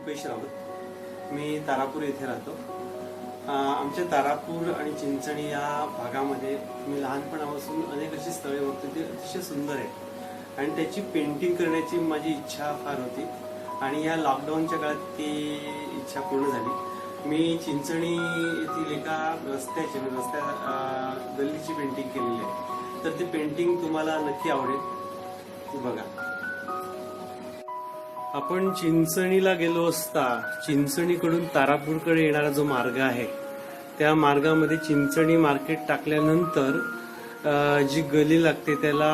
रुपेश राऊत। मी तारापूर येथे राहतो। आमच्या तारापूर आणि चिंचणी या भागामध्ये मी लहानपणापासून अनेक अशी स्थळे बघतो ती अतिशय सुंदर आहेत आणि त्याची पेंटिंग करण्याची माझी इच्छा फार होती आणि या लॉकडाऊनच्या काळात ती इच्छा पूर्ण झाली। मी चिंचणी येथील एका रस्त्याची गल्लीची पेंटिंग केलेली आहे, तर ती पेंटिंग तुम्हाला नक्की आवडेल, बघा। आपण चिंचणीला गेलो असता चिंचणीकडून तारापूरकडे येणारा जो मार्ग आहे त्या मार्गामध्ये चिंचणी मार्केट टाकल्यानंतर जी गल्ली लागते त्याला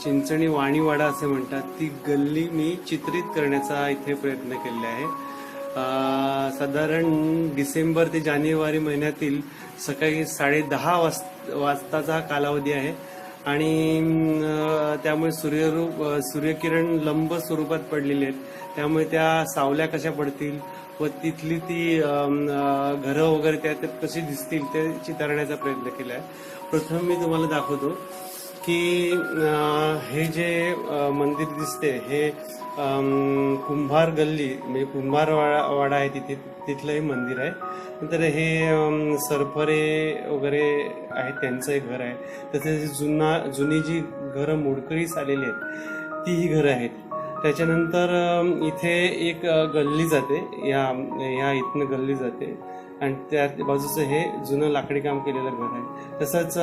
चिंचणी वाणीवाडा असे म्हणतात। ती गल्ली मी चित्रित करण्याचा इथे प्रयत्न केलेला आहे। साधारण डिसेंबर ते जानेवारी महिन्यातील सकाळी 10:30 वाजताचा कालावधी आहे आणि त्यामुळे सूर्यकिरण लंब स्वरूपात पडलेले आहेत, त्यामुळे त्या सावल्या कशा पडतील व तिथली ती घरं वगैरे त्यात कशी दिसतील ते चितारण्याचा प्रयत्न केला आहे। प्रथम मी तुम्हाला दाखवतो की हे जे मंदिर दिसते हे कुंभार गल्ली म्हणजे कुंभार वाडा आहे, तिथलं हे मंदिर आहे। नंतर हे सरफरे वगैरे आहेत त्यांचं एक घर आहे। तसेच जुनी जी घरं मोडकळीस आलेली आहेत ती ही घरं आहेत। त्याच्यानंतर इथे एक गल्ली जाते, या इथनं गल्ली जाते आणि त्या बाजूचं हे जुनं लाकडी काम केलेलं घर आहे। तसंच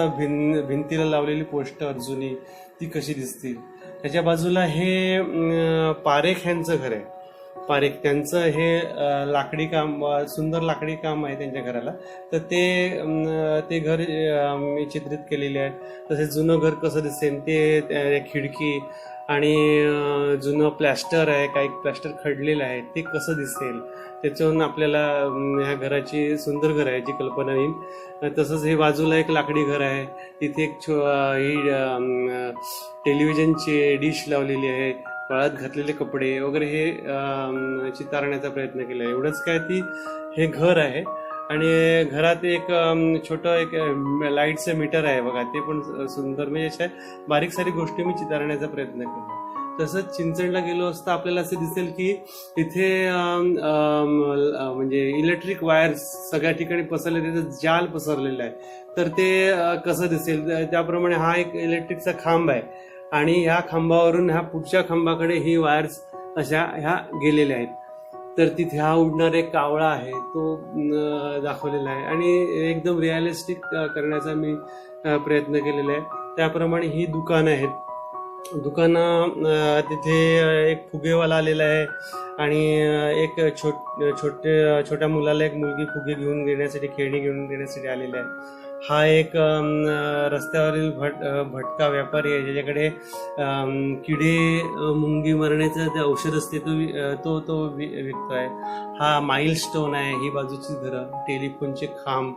भिंतीला लावलेली पोस्टर जुनी ती कशी दिसतील। त्याच्या बाजूला हे पारेख यांचं घर आहे। पारेख त्यांचं हे लाकडी काम, सुंदर लाकडी काम आहे त्यांच्या घराला, तर ते घर मी चित्रित केलेले आहे। तसेच जुनं घर कसं दिसेल ते खिडकी आणि जुनं प्लॅस्टर आहे, काही प्लॅस्टर खडलेलं आहे ते कसं दिसेल त्याच्यावरून आपल्याला ह्या घराची सुंदर घर आहे याची कल्पना येईल। तसंच हे बाजूला एक लाकडी घर आहे, तिथे एक ही टेलिव्हिजनची डिश लावलेली आहे, वाळत घातलेले कपडे वगैरे हे चितारण्याचा प्रयत्न केला आहे। एवढंच काय हे घर आहे आणि घरात एक छोटं एक लाईटचं मीटर आहे बघा, ते पण सुंदर, म्हणजे अशा बारीक सारीक गोष्टी मी चितारण्याचा प्रयत्न केला। तसंच चिंचणीला गेलो असता आपल्याला असं दिसेल की तिथे म्हणजे इलेक्ट्रिक वायर्स सगळ्या ठिकाणी पसरले, त्याचं जाल पसरलेलं आहे, तर ते कसं दिसेल त्याप्रमाणे हा एक इलेक्ट्रिकचा खांब आहे आणि ह्या खांबावरून ह्या पुढच्या खांबाकडे ही वायर्स अशा ह्या गेलेल्या आहेत। तर तिथे हा उडणारा एक कावळा आहे तो दाखवलेला आहे आणि एकदम रिअलिस्टिक करण्याचा मी प्रयत्न केलेला आहे। त्याप्रमाणे ही दुकानं आहेत, दुकानं तिथे एक फुगेवाला आलेला आहे आणि एक छोट्या मुलाला एक मुलगी फुगे घेऊन देण्यासाठी, खेळणी घेऊन देण्यासाठी आलेला आहे। हा एक रस्त्यावरील भटका व्यापारी आहे ज्याच्याकडे किडे मुंगी मरण्याचं ते औषध असते तो विकतोय। हा माइलस्टोन आहे, ही बाजूची घरं, टेलिफोनचे खांब।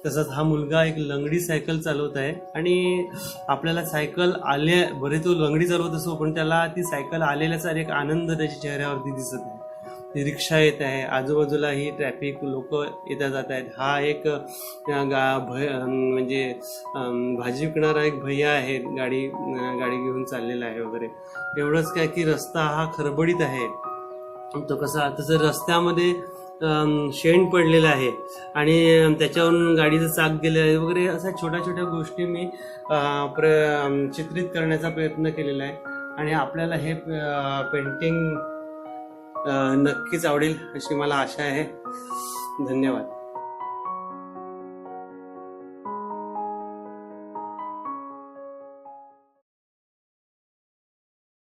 तसंच हा मुलगा एक लंगडी सायकल चालवत आहे आणि आपल्याला सायकल बरे तो लंगडी चालवत असो पण त्याला ती सायकल आलेल्याचा एक आनंद त्याच्या चेहऱ्यावरती दिसत आहे। रिक्षा येत आहे, आजूबाजूला ही ट्रॅफिक, लोक येता जात आहेत। हा एक म्हणजे भाजी विकणारा एक भैया आहे, गाडी घेऊन चाललेला आहे वगैरे। एवढंच काय की रस्ता हा खरबडीत आहे, तो कसा तसं रस्त्यामध्ये शेण पडलेलं आहे आणि त्याच्यावरून गाडीचं चाक गेलेलं आहे वगैरे, अशा छोट्या गोष्टी मी चित्रित करण्याचा प्रयत्न केलेला आहे आणि आपल्याला हे पेंटिंग नक्कीच आवडेल अशी मला आशा आहे। धन्यवाद।